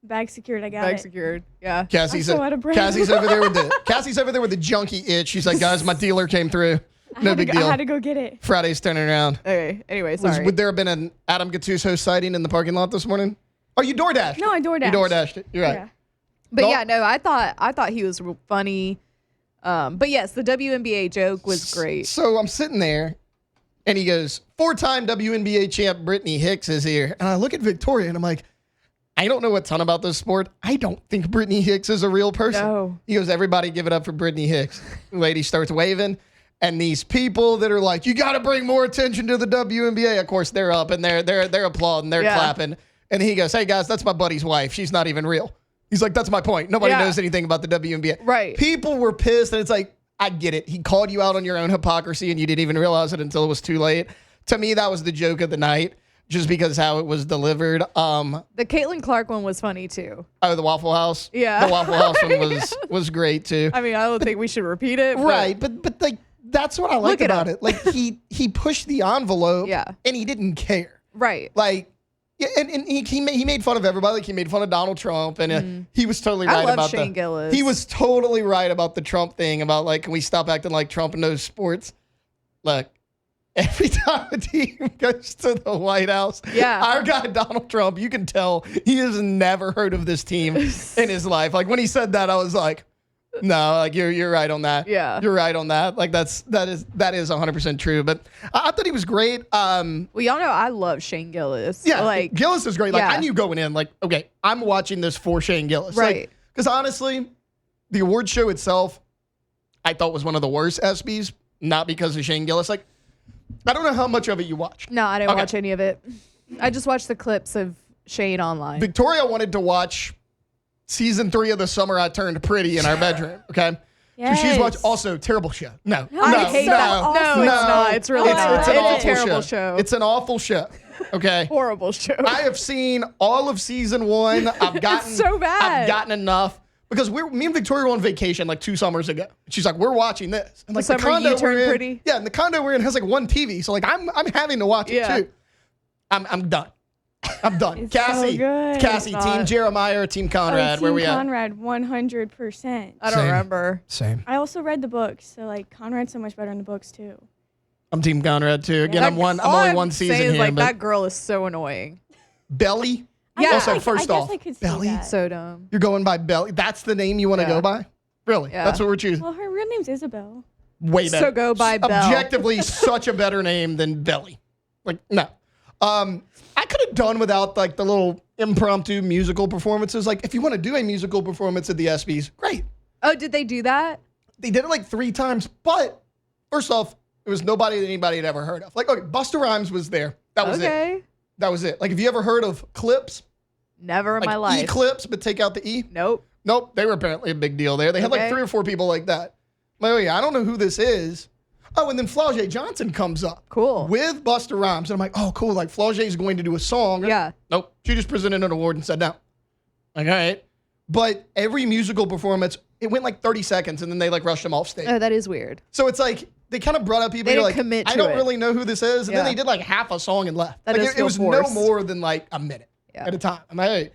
Bag secured, I got Bag it. secured, yeah. Cassie's over there with the junkie itch. She's like, guys, my dealer came through. No big deal. I had to go get it. Friday's turning around. Okay, anyway, sorry. Would there have been an Adam Gattuso sighting in the parking lot this morning? Oh, you DoorDashed? No, I DoorDashed. You DoorDashed it. You're right. Yeah. But no, I thought he was funny. But yes, the WNBA joke was great. So I'm sitting there, and he goes, 4-time WNBA champ Brittany Hicks is here. And I look at Victoria, and I'm like, I don't know a ton about this sport. I don't think Brittany Hicks is a real person. No. He goes, everybody give it up for Brittany Hicks. The lady starts waving, and these people that are like, you got to bring more attention to the WNBA. Of course, they're up, and they're applauding, they're clapping. And he goes, hey, guys, that's my buddy's wife. She's not even real. He's like, that's my point. Nobody knows anything about the WNBA. Right. People were pissed, and it's like, I get it. He called you out on your own hypocrisy, and you didn't even realize it until it was too late. To me, that was the joke of the night, just because how it was delivered. The Caitlin Clark one was funny, too. Oh, the Waffle House? Yeah. The Waffle House one was great, too. I mean, I don't think we should repeat it. Right, but that's what I like about it. He pushed the envelope, and he didn't care. Right. Yeah, and he made fun of everybody. He made fun of Donald Trump, and he was totally right about Shane Gillis. He was totally right about the Trump thing about can we stop acting like Trump in those sports? Look, every time a team goes to the White House, our guy Donald Trump, you can tell he has never heard of this team in his life. When he said that, I was like, no, you're right on that. Yeah. You're right on that. That is 100% true. But I thought he was great. Well, y'all know I love Shane Gillis. Yeah, Gillis is great. I knew going in, okay, I'm watching this for Shane Gillis. Right. Because honestly, the award show itself, I thought was one of the worst ESPYs, not because of Shane Gillis. I don't know how much of it you watched. No, I didn't watch any of it. I just watched the clips of Shane online. Victoria wanted to watch season 3 of The Summer I Turned Pretty in our bedroom, okay? Yes. So she's watched, also, terrible show. No, I hate that. No, it's not. It's really not. It's an awful terrible show. It's an awful show, okay? Horrible show. I have seen all of season 1. It's so bad. I've gotten enough. Because me and Victoria were on vacation 2 summers ago. She's like, we're watching this. And the condo You Turned Pretty? Yeah, and the condo we're in has 1 TV. So I'm having to watch it too. I'm done. I'm done. It's Cassie, so good. Cassie, Team Jeremiah or Team Conrad? Team Where we at? Conrad, 100%. I don't remember. Same. I also read the books, so Conrad's so much better in the books too. I'm Team Conrad too. Again, I'm only one season here. But that girl is so annoying. Belly. Yeah. Also, first off, Belly. So dumb. You're going by Belly. That's the name you want to go by? Really? Yeah. That's what we're choosing. Well, her real name's Isabel. Way better. So go by Belle. Objectively, such a better name than Belly. No. I could have done without the little impromptu musical performances. If you want to do a musical performance at the ESPYs, great. Oh, did they do that? They did it 3 times, but first off, it was nobody that anybody had ever heard of. Okay, Busta Rhymes was there. That was it. That was it. Have you ever heard of Clips? Never in my life. E-Clips, but take out the E? Nope. Nope. They were apparently a big deal there. They had 3 or 4 people like that. I don't know who this is. Oh, and then Flau'jae Johnson comes up. Cool. With Busta Rhymes. And I'm like, oh, cool. Like, Flau'jae's going to do a song. Yeah. Nope. She just presented an award and said no. Like, all right. But every musical performance, it went like 30 seconds, and then they like rushed them off stage. Oh, that is weird. So it's like, they kind of brought up people. They You're didn't like, commit I to don't it. really know who this is. And then Yeah. they did like half a song and left. That Like, does it feel was forced. no more than like a minute Yeah. at a time. I'm like, hey,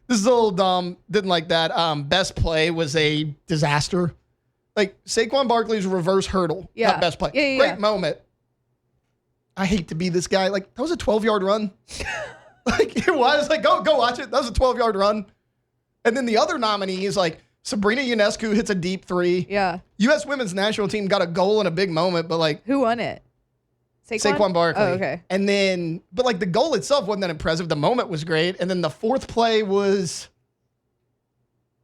this is a little dumb. Didn't like that. Best play was a disaster. Like Saquon Barkley's reverse hurdle. Yeah. Not best play. Yeah. Great moment. I hate to be this guy. Like, that was a 12-yard run. Like, it was. Like, go watch it. That was a 12-yard run. And then the other nominee is like, Sabrina Ionescu hits a deep three. Yeah. U.S. women's national team got a goal in a big moment, but like. Who won it? Saquon Barkley. Oh, okay. And then, but like the goal itself wasn't that impressive. The moment was great. And then the fourth play was,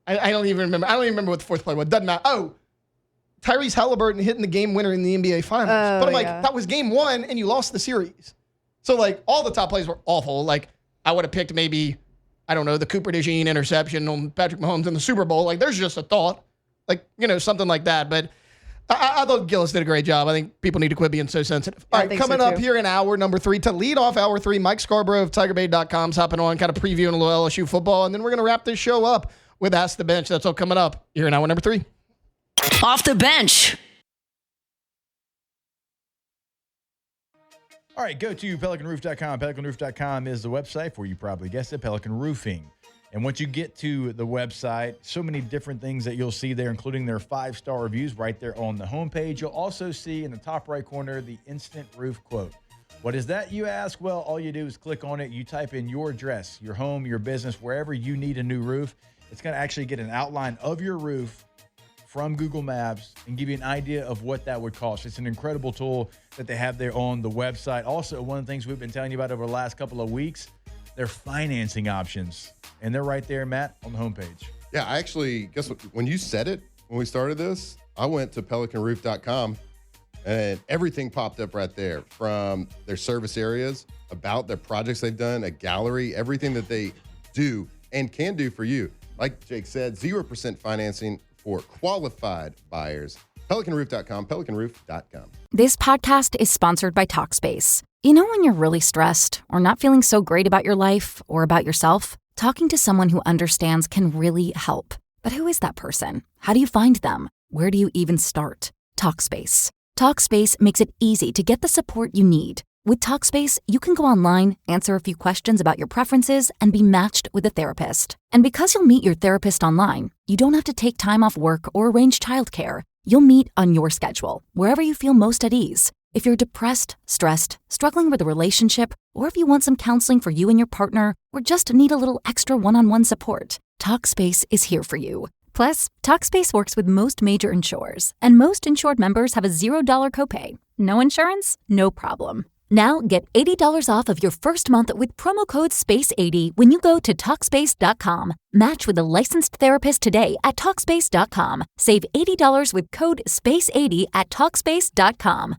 I don't even remember. I don't even remember what the fourth play was. Doesn't matter. Oh, Tyrese Halliburton hitting the game winner in the NBA Finals. Oh, but I'm like, yeah. that was game one and you lost the series. So like all the top plays were awful. Like I would have picked maybe, I don't know, the Cooper DeJean interception on Patrick Mahomes in the Super Bowl. Like there's just a thought. Like, you know, something like that. But I thought Gillis did a great job. I think people need to quit being so sensitive. All right, coming up here in hour number 3, to lead off hour 3, Mike Scarborough of TigerBait.com's hopping on, kind of previewing a little LSU football. And then we're going to wrap this show up with Ask the Bench. That's all coming up here in hour number 3. Off the bench. All right, go to PelicanRoof.com. PelicanRoof.com is the website for, you probably guessed it, Pelican Roofing. And once you get to the website, so many different things that you'll see there, including their 5-star reviews right there on the homepage. You'll also see in the top right corner the instant roof quote. What is that, you ask? Well, all you do is click on it. You type in your address, your home, your business, wherever you need a new roof. It's going to actually get an outline of your roof from Google Maps and give you an idea of what that would cost. It's an incredible tool that they have there on the website. Also, one of the things we've been telling you about over the last couple of weeks, their financing options. And they're right there, Matt, on the homepage. Yeah, I actually, guess what? When you said it, when we started this, I went to PelicanRoof.com and everything popped up right there, from their service areas, about their projects they've done, a gallery, everything that they do and can do for you. Like Jake said, 0% financing for qualified buyers. PelicanRoof.com, PelicanRoof.com. This podcast is sponsored by Talkspace. You know when you're really stressed or not feeling so great about your life or about yourself? Talking to someone who understands can really help. But who is that person? How do you find them? Where do you even start? Talkspace. Talkspace makes it easy to get the support you need. With Talkspace, you can go online, answer a few questions about your preferences, and be matched with a therapist. And because you'll meet your therapist online, you don't have to take time off work or arrange childcare. You'll meet on your schedule, wherever you feel most at ease. If you're depressed, stressed, struggling with a relationship, or if you want some counseling for you and your partner, or just need a little extra one-on-one support, Talkspace is here for you. Plus, Talkspace works with most major insurers, and most insured members have a $0 copay. No insurance? No problem. Now get $80 off of your first month with promo code SPACE80 when you go to Talkspace.com. Match with a licensed therapist today at Talkspace.com. Save $80 with code SPACE80 at Talkspace.com.